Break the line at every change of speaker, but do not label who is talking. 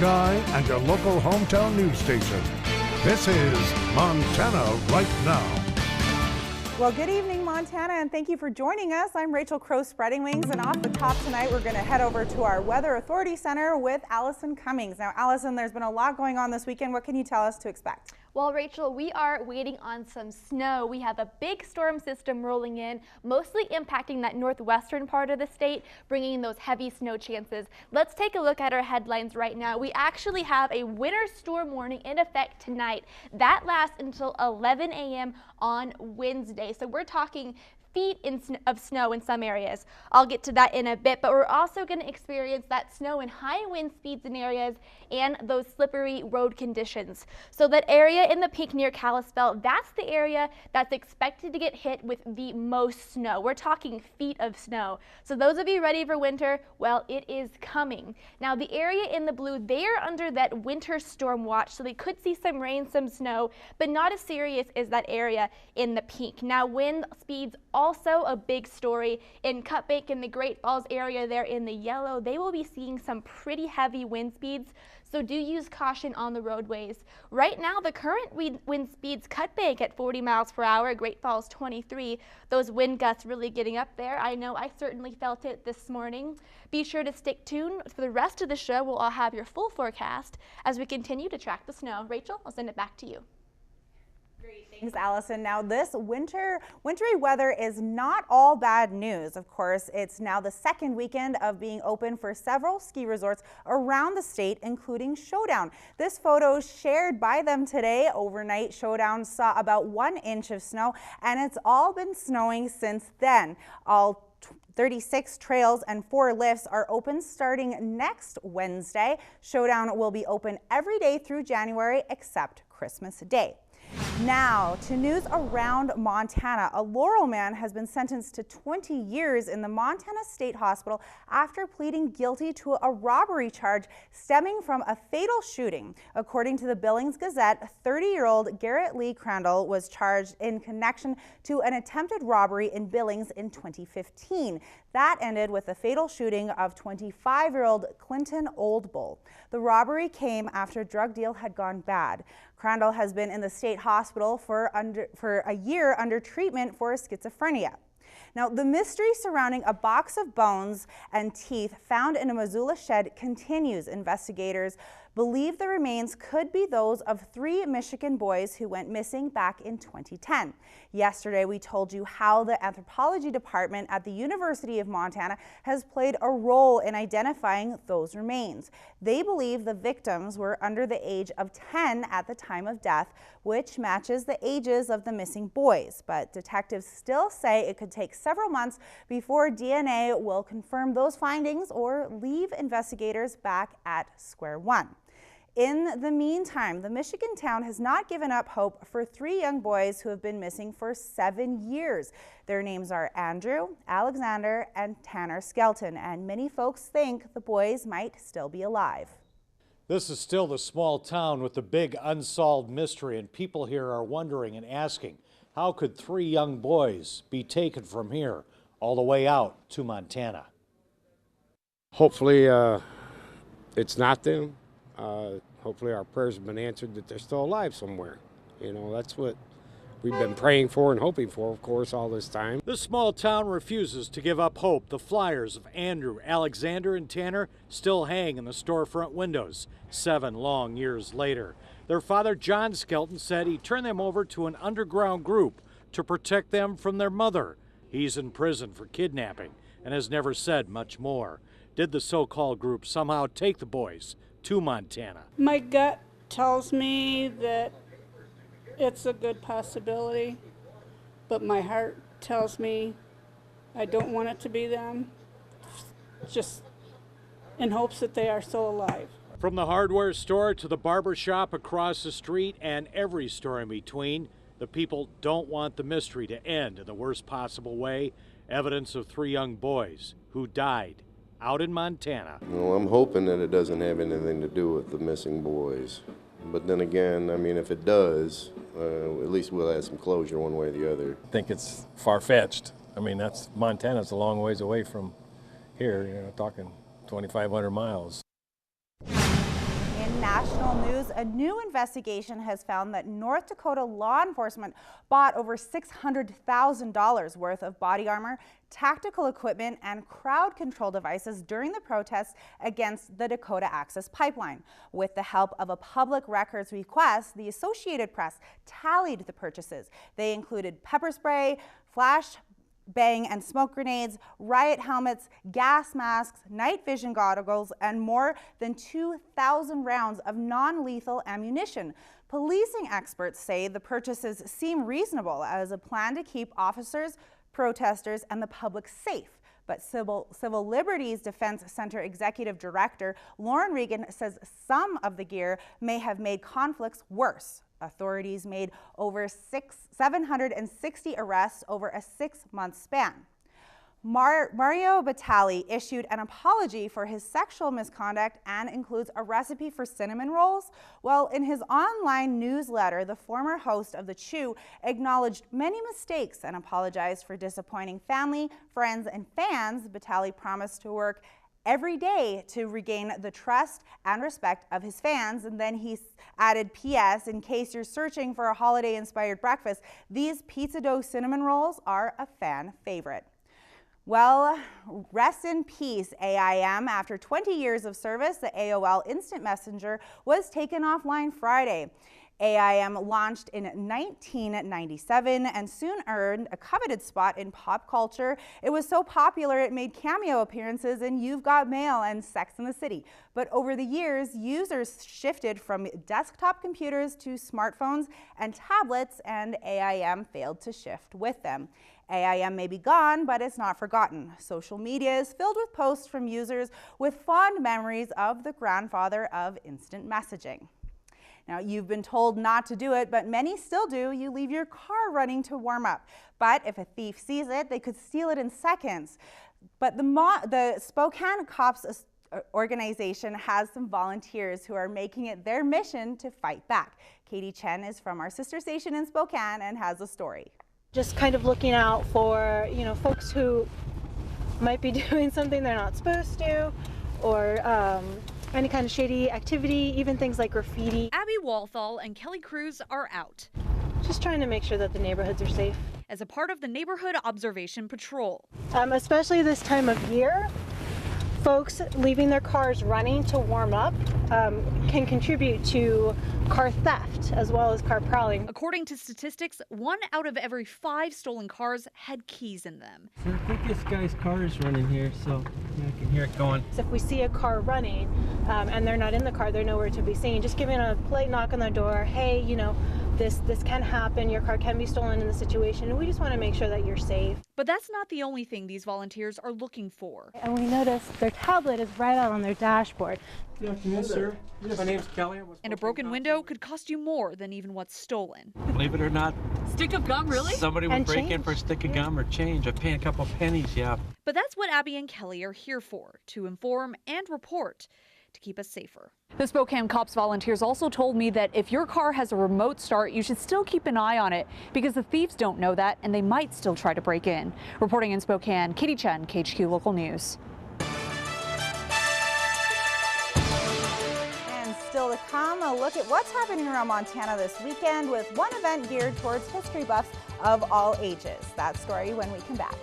sky and your local hometown news station. This is Montana Right Now.
Well, good evening, Montana, and thank you for joining us. I'm Rachel Crow Spreading Wings, and off the top tonight, we're going to head over to our Weather Authority Center with Allison Cummings. Now, Allison, there's been a lot going on this weekend. What can you tell us to expect?
Well, Rachel, we are waiting on some snow. We have a big storm system rolling in, mostly impacting that northwestern part of the state, bringing those heavy snow chances. Let's take a look at our headlines right now. We actually have a winter storm warning in effect tonight. That lasts until 11 a.m. on Wednesday. So we're talking feet of snow in some areas. I'll get to that in a bit, but we're also going to experience that snow and high wind speeds in areas and those slippery road conditions. So that area in the pink near Kalispell, that's the area that's expected to get hit with the most snow. We're talking feet of snow. So those of you ready for winter, well, it is coming. Now the area in the blue, they're under that winter storm watch, so they could see some rain, some snow, but not as serious as that area in the pink. Now wind speeds also a big story in Cut Bank in the Great Falls area there in the yellow. They will be seeing some pretty heavy wind speeds, so do use caution on the roadways. Right now, the current wind speeds, Cut Bank at 40 miles per hour, Great Falls 23. Those wind gusts really getting up there. I know I certainly felt it this morning. Be sure to stick tuned for the rest of the show. We'll all have your full forecast as we continue to track the snow. Rachel, I'll send it back to you.
Great, thanks, Allison. Now, this wintry weather is not all bad news. Of course, it's now the second weekend of being open for several ski resorts around the state, including Showdown. This photo shared by them today. Overnight, Showdown saw about 1 inch of snow, and it's all been snowing since then. All 36 trails and 4 lifts are open starting next Wednesday. Showdown will be open every day through January except Christmas Day. Now to news around Montana. A Laurel man has been sentenced to 20 years in the Montana State Hospital after pleading guilty to a robbery charge stemming from a fatal shooting. According to the Billings Gazette, 30-year-old Garrett Lee Crandall was charged in connection to an attempted robbery in Billings in 2015. That ended with the fatal shooting of 25-year-old Clinton Oldbull. The robbery came after a drug deal had gone bad. Crandall has been in the state hospital for a year under treatment for schizophrenia. Now, the mystery surrounding a box of bones and teeth found in a Missoula shed continues. Investigators believe the remains could be those of 3 Michigan boys who went missing back in 2010. Yesterday, we told you how the anthropology department at the University of Montana has played a role in identifying those remains. They believe the victims were under the age of 10 at the time of death, which matches the ages of the missing boys. But detectives still say it could take several months before DNA will confirm those findings or leave investigators back at square one. In the meantime, the Michigan town has not given up hope for 3 young boys who have been missing for 7 years. Their names are Andrew, Alexander, and Tanner Skelton, and many folks think the boys might still be alive.
This is still the small town with the big unsolved mystery, and people here are wondering and asking, how could 3 young boys be taken from here all the way out to Montana?
Hopefully it's not them. Hopefully our prayers have been answered that they're still alive somewhere. You know, that's what we've been praying for and hoping for, of course, all this time.
This small town refuses to give up hope. The flyers of Andrew, Alexander, and Tanner still hang in the storefront windows 7 long years later. Their father, John Skelton, said he turned them over to an underground group to protect them from their mother. He's in prison for kidnapping and has never said much more. Did the so-called group somehow take the boys to Montana?
My gut tells me that it's a good possibility, but my heart tells me I don't want it to be them, just in hopes that they are still alive.
From the hardware store to the barber shop across the street and every store in between, the people don't want the mystery to end in the worst possible way. Evidence of 3 young boys who died out in Montana.
Well, I'm hoping that it doesn't have anything to do with the missing boys. But then again, I mean, if it does, at least we'll have some closure one way or the other.
I think it's far-fetched. I mean, Montana's a long ways away from here, talking 2,500 miles.
national news, a new investigation has found that North Dakota law enforcement bought over $600,000 worth of body armor, tactical equipment, and crowd control devices during the protests against the Dakota Access Pipeline. With the help of a public records request, the Associated Press tallied the purchases. They included pepper spray, flash bang and smoke grenades, riot helmets, gas masks, night vision goggles, and more than 2,000 rounds of non-lethal ammunition. Policing experts say the purchases seem reasonable as a plan to keep officers, protesters, and the public safe. But Civil Liberties Defense Center Executive Director Lauren Regan says some of the gear may have made conflicts worse. Authorities made over 760 arrests over a 6-month span. Mario Batali issued an apology for his sexual misconduct and includes a recipe for cinnamon rolls. Well, in his online newsletter, the former host of The Chew acknowledged many mistakes and apologized for disappointing family, friends, and fans. Batali promised to work every day to regain the trust and respect of his fans. And then he added, P.S. in case you're searching for a holiday-inspired breakfast, these pizza dough cinnamon rolls are a fan favorite. Well, rest in peace, AIM. After 20 years of service, the AOL Instant Messenger was taken offline Friday. AIM launched in 1997 and soon earned a coveted spot in pop culture. It was so popular it made cameo appearances in You've Got Mail and Sex and the City. But over the years, users shifted from desktop computers to smartphones and tablets, and AIM failed to shift with them. AIM may be gone, but it's not forgotten. Social media is filled with posts from users with fond memories of the grandfather of instant messaging. Now, you've been told not to do it, but many still do. You leave your car running to warm up. But if a thief sees it, they could steal it in seconds. But the Spokane Cops organization has some volunteers who are making it their mission to fight back. Katie Chen is from our sister station in Spokane and has a story.
Just kind of looking out for, folks who might be doing something they're not supposed to, or any kind of shady activity, even things like graffiti.
Abby Walthall and Kelly Cruz are out.
Just trying to make sure that the neighborhoods are safe.
As a part of the Neighborhood Observation Patrol.
Especially this time of year, folks leaving their cars running to warm up can contribute to car theft as well as car prowling.
According to statistics, 1 out of every 5 stolen cars had keys in them.
So I think this guy's car is running here, so yeah, I can hear it going.
If we see a car running and they're not in the car, they're nowhere to be seen, just giving a polite knock on the door, hey, this can happen, your car can be stolen in the situation, and we just want to make sure that you're safe.
But that's not the only thing these volunteers are looking for.
And we noticed their tablet is right out on their dashboard.
Good afternoon, sir. My name's Kelly.
And a broken window could cost you more than even what's stolen.
Believe it or not.
Stick of gum, really?
Somebody would break in for a stick of gum or change. I pay a couple pennies, yeah.
But that's what Abby and Kelly are here for, to inform and report, to keep us safer. The Spokane Cops volunteers also told me that if your car has a remote start, you should still keep an eye on it because the thieves don't know that and they might still try to break in. Reporting in Spokane, Katie Chen, KHQ Local News.
And still to come, a look at what's happening around Montana this weekend with one event geared towards history buffs of all ages. That story when we come back.